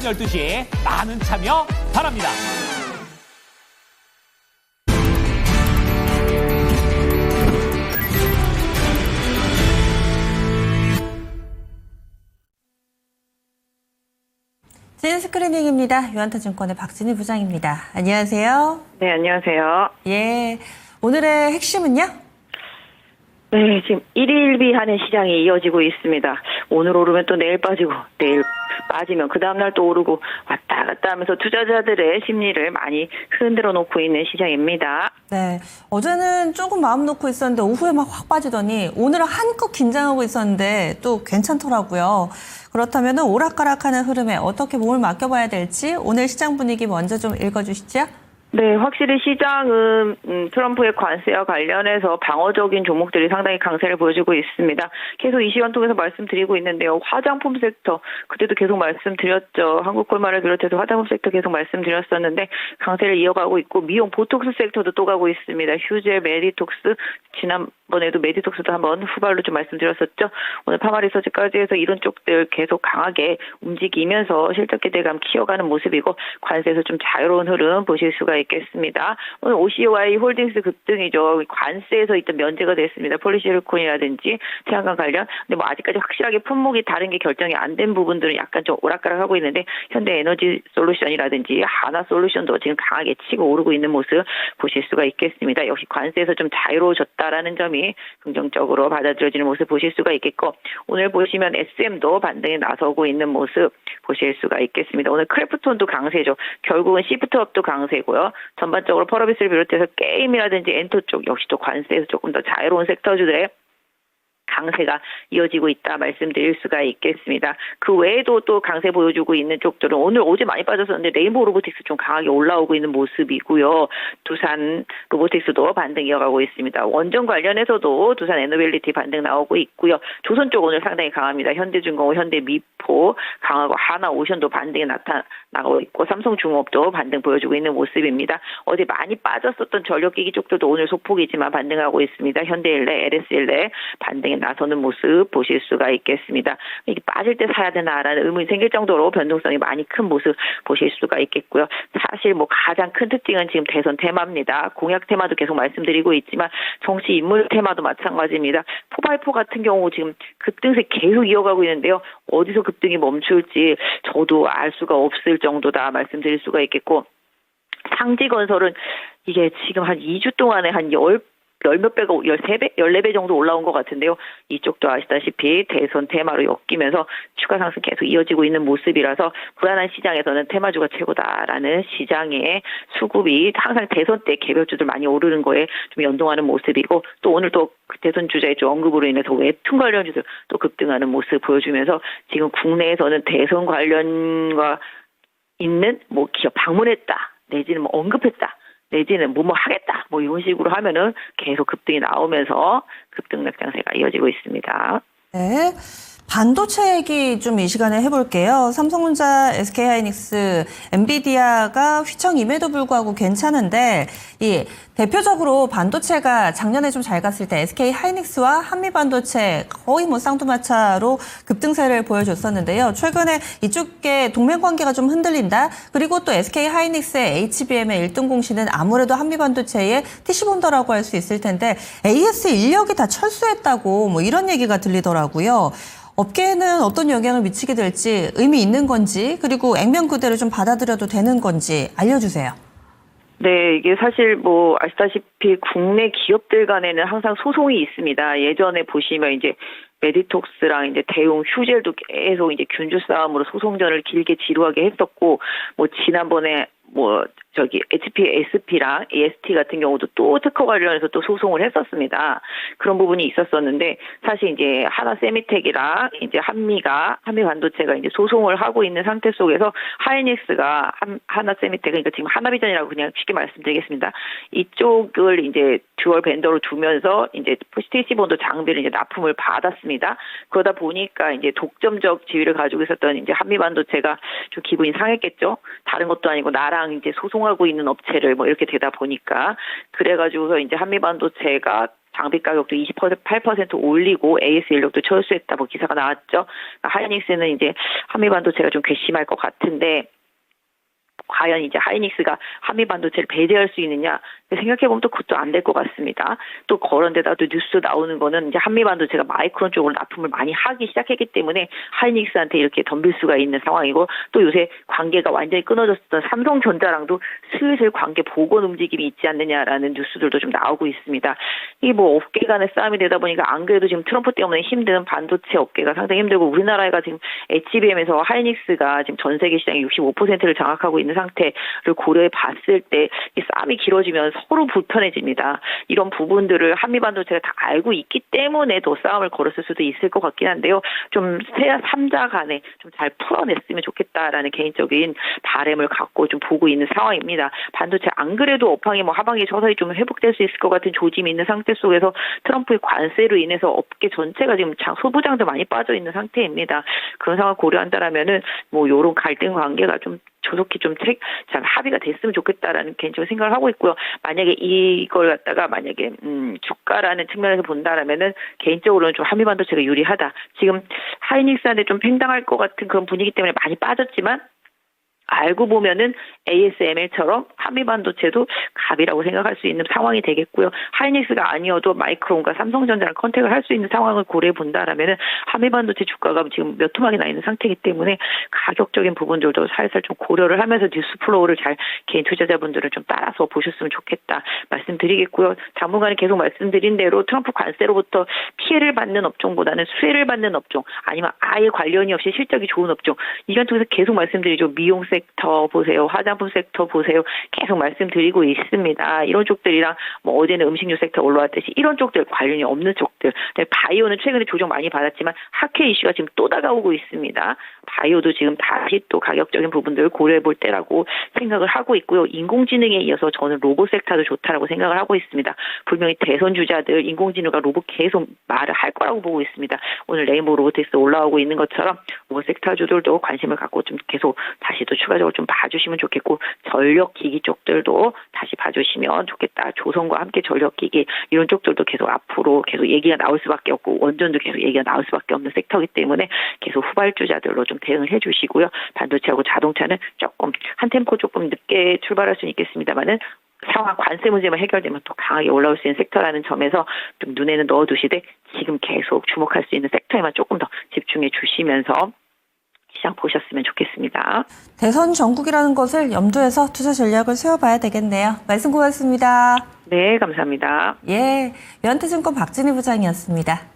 12시에 많은 참여 바랍니다. 진 스크리닝입니다. 유한타증권의 박진희 부장입니다. 안녕하세요. 네, 안녕하세요. 예, 오늘의 핵심은요? 네, 지금 일일비하는 시장이 이어지고 있습니다. 오늘 오르면 또 내일 빠지고, 내일 빠지면 그 다음날 또 오르고 왔다 갔다 하면서 투자자들의 심리를 많이 흔들어 놓고 있는 시장입니다. 네, 어제는 조금 마음 놓고 있었는데 오후에 막 확 빠지더니 오늘은 한껏 긴장하고 있었는데 또 괜찮더라고요. 그렇다면 오락가락하는 흐름에 어떻게 몸을 맡겨봐야 될지 오늘 시장 분위기 먼저 좀 읽어주시죠. 네, 확실히 시장은 트럼프의 관세와 관련해서 방어적인 종목들이 상당히 강세를 보여주고 있습니다. 계속 이 시간 통해서 말씀드리고 있는데요. 화장품 섹터, 그때도 계속 말씀드렸죠. 한국콜마를 비롯해서 화장품 섹터 계속 말씀드렸었는데 강세를 이어가고 있고 미용 보톡스 섹터도 또 가고 있습니다. 휴젤, 메디톡스, 지난번에도 메디톡스도 한번 후발로 좀 말씀드렸었죠. 오늘 파마리서치까지 해서 이런 쪽들 계속 강하게 움직이면서 실적 기대감 키워가는 모습이고 관세에서 좀 자유로운 흐름 보실 수가 있겠습니다. 오늘 OCY 홀딩스 급등이죠. 관세에서 일단 면제가 됐습니다. 폴리시리콘이라든지 태양광 관련. 근데 뭐 아직까지 확실하게 품목이 다른 게 결정이 안 된 부분들은 약간 좀 오락가락하고 있는데 현대에너지 솔루션이라든지 하나솔루션도 지금 강하게 치고 오르고 있는 모습 보실 수가 있겠습니다. 역시 관세에서 좀 자유로워졌다라는 점이 긍정적으로 받아들여지는 모습 보실 수가 있겠고 오늘 보시면 SM도 반등에 나서고 있는 모습 보실 수가 있겠습니다. 오늘 크래프톤도 강세죠. 결국은 시프트업도 강세고요. 전반적으로 펄어비스를 비롯해서 게임이라든지 엔터 쪽 역시 또 관세에서 조금 더 자유로운 섹터주들의 강세가 이어지고 있다 말씀드릴 수가 있겠습니다. 그 외에도 또 강세 보여주고 있는 쪽들은 오늘 어제 많이 빠졌었는데 레인보우 로보틱스 좀 강하게 올라오고 있는 모습이고요. 두산 로보틱스도 반등 이어가고 있습니다. 원전 관련해서도 두산 에너빌리티 반등 나오고 있고요. 조선 쪽 오늘 상당히 강합니다. 현대중공업, 현대미포 강하고 하나오션도 반등이 나타나고 있고 삼성중업도 반등 보여주고 있는 모습입니다. 어제 많이 빠졌었던 전력기기 쪽들도 오늘 소폭이지만 반등하고 있습니다. 현대일래, LS일래 반등에 나서는 모습 보실 수가 있겠습니다. 이게 빠질 때 사야 되나라는 의문이 생길 정도로 변동성이 많이 큰 모습 보실 수가 있겠고요. 사실 뭐 가장 큰 특징은 지금 대선 테마입니다. 공약 테마도 계속 말씀드리고 있지만 정치 인물 테마도 마찬가지입니다. 포바이포 같은 경우 지금 급등세 계속 이어가고 있는데요. 어디서 급등이 멈출지 저도 알 수가 없을 정도다 말씀드릴 수가 있겠고 상지건설은 이게 지금 한 2주 동안에 한 열몇 배가 13배, 14배 정도 올라온 것 같은데요. 이쪽도 아시다시피 대선 테마로 엮이면서 추가 상승 계속 이어지고 있는 모습이라서 불안한 시장에서는 테마주가 최고다라는 시장의 수급이 항상 대선 때 개별주들 많이 오르는 거에 좀 연동하는 모습이고 또 오늘 또 대선 주자의 좀 언급으로 인해서 웹툰 관련주들 또 급등하는 모습 보여주면서 지금 국내에서는 대선 관련과 있는 뭐 기업 방문했다 내지는 뭐 언급했다. 내지는 뭐 하겠다 뭐 이런 식으로 하면은 계속 급등이 나오면서 급등 낙장세가 이어지고 있습니다. 네. 반도체 얘기 좀 이 시간에 해볼게요. 삼성전자, SK하이닉스, 엔비디아가 휘청임에도 불구하고 괜찮은데 이 대표적으로 반도체가 작년에 좀 잘 갔을 때 SK하이닉스와 한미반도체 거의 뭐 쌍두마차로 급등세를 보여줬었는데요. 최근에 이쪽에 동맹관계가 좀 흔들린다. 그리고 또 SK하이닉스의 HBM의 1등 공신은 아무래도 한미반도체의 TC본더라고 할 수 있을 텐데 AS 인력이 다 철수했다고 뭐 이런 얘기가 들리더라고요. 업계에는 어떤 영향을 미치게 될지 의미 있는 건지 그리고 액면 그대로 좀 받아들여도 되는 건지 알려주세요. 네, 이게 사실 뭐 아시다시피 국내 기업들 간에는 항상 소송이 있습니다. 예전에 보시면 이제 메디톡스랑 이제 대웅 휴젤도 계속 이제 균주 싸움으로 소송전을 길게 지루하게 했었고 뭐 지난번에 뭐 HPSP랑 AST 같은 경우도 또 특허 관련해서 또 소송을 했었습니다. 그런 부분이 있었었는데 사실 이제 하나세미텍이랑 이제 한미반도체가 이제 소송을 하고 있는 상태 속에서 하이닉스가 하나세미텍 그러니까 지금 하나비전이라고 그냥 쉽게 말씀드리겠습니다. 이쪽을 이제 듀얼 벤더로 두면서 이제 TC본더 장비를 이제 납품을 받았습니다. 그러다 보니까 이제 독점적 지위를 가지고 있었던 이제 한미반도체가 좀 기분이 상했겠죠. 다른 것도 아니고 나랑 이제 소송하고 있는 업체를 뭐 이렇게 되다 보니까 그래가지고서 이제 한미반도체가 장비 가격도 28% 올리고 AS 인력도 철수했다고 기사가 나왔죠. 하이닉스는 이제 한미 반도체가 좀 괘씸할 것 같은데 과연 이제 하이닉스가 한미 반도체를 배제할 수 있느냐 생각해보면 또 그것도 안 될 것 같습니다. 또 그런데다 또 뉴스 나오는 거는 이제 한미 반도체가 마이크론 쪽으로 납품을 많이 하기 시작했기 때문에 하이닉스한테 이렇게 덤빌 수가 있는 상황이고 또 요새 관계가 완전히 끊어졌던 삼성전자랑도 슬슬 관계 복원 움직임이 있지 않느냐라는 뉴스들도 좀 나오고 있습니다. 이게 뭐 업계 간의 싸움이 되다 보니까 안 그래도 지금 트럼프 때문에 힘든 반도체 업계가 상당히 힘들고 우리나라가 지금 HBM에서 하이닉스가 지금 전 세계 시장의 65%를 장악하고 있는 상태를 고려해 봤을 때 이 싸움이 길어지면 서로 불편해집니다. 이런 부분들을 한미 반도체가 다 알고 있기 때문에 더 싸움을 걸었을 수도 있을 것 같긴 한데요. 좀 3자 간에 좀 잘 풀어냈으면 좋겠다라는 개인적인 바람을 갖고 좀 보고 있는 상황입니다. 반도체 안 그래도 업황이 뭐 하반기 서서히 좀 회복될 수 있을 것 같은 조짐이 있는 상태 속에서 트럼프의 관세로 인해서 업계 전체가 지금 소부장도 많이 빠져 있는 상태입니다. 그런 상황을 고려한다라면은 뭐 이런 갈등 관계가 좀 조속히 좀 잘 합의가 됐으면 좋겠다라는 개인적인 생각을 하고 있고요. 만약에 이걸 갖다가 만약에 주가라는 측면에서 본다라면은 개인적으로는 좀 한미 반도체가 유리하다. 지금 하이닉스한테 좀 팽당할 것 같은 그런 분위기 때문에 많이 빠졌지만 알고 보면은 ASML처럼 한미 반도체도 갑이라고 생각할 수 있는 상황이 되겠고요. 하이닉스가 아니어도 마이크론과 삼성전자랑 컨택을 할 수 있는 상황을 고려해 본다라면은 한미 반도체 주가가 지금 몇 토막이 나 있는 상태이기 때문에 가격적인 부분들도 살살 좀 고려를 하면서 뉴스 플로우를 잘 개인 투자자분들은 좀 따라서 보셨으면 좋겠다 말씀드리겠고요. 당분간은 계속 말씀드린 대로 트럼프 관세로부터 피해를 받는 업종보다는 수혜를 받는 업종 아니면 아예 관련이 없이 실적이 좋은 업종 이런 쪽에서 계속 말씀드리죠. 미용 섹터 보세요. 화장품 섹터 보세요. 계속 말씀드리고 있습니다. 이런 쪽들이랑 뭐 어제는 음식료 섹터 올라왔듯이 이런 쪽들 관련이 없는 쪽들. 바이오는 최근에 조정 많이 받았지만 학회 이슈가 지금 또 다가오고 있습니다. 바이오도 지금 다시 또 가격적인 부분들을 고려해 볼 때라고 생각을 하고 있고요. 인공지능에 이어서 저는 로봇 섹터도 좋다라고 생각을 하고 있습니다. 분명히 대선 주자들 인공지능과 로봇 계속 말을 할 거라고 보고 있습니다. 오늘 레인보우 로보틱스 올라오고 있는 것처럼 로봇 섹터주들도 관심을 갖고 좀 계속 다시 또 추가적으로 좀 봐주시면 좋겠고 전력기기 쪽들도 다시 봐주시면 좋겠다. 조선과 함께 전력기기 이런 쪽들도 계속 앞으로 계속 얘기가 나올 수밖에 없고 원전도 계속 얘기가 나올 수밖에 없는 섹터이기 때문에 계속 후발주자들로 좀 대응을 해주시고요. 반도체하고 자동차는 조금 한 템포 조금 늦게 출발할 수는 있겠습니다만은 상황 관세 문제만 해결되면 또 강하게 올라올 수 있는 섹터라는 점에서 좀 눈에는 넣어두시되 지금 계속 주목할 수 있는 섹터에만 조금 더 집중해 주시면서 시장 보셨으면 좋겠습니다. 대선 전국이라는 것을 염두에서 투자 전략을 세워봐야 되겠네요. 말씀 고맙습니다. 네, 감사합니다. 예, 연태증권 박진희 부장이었습니다.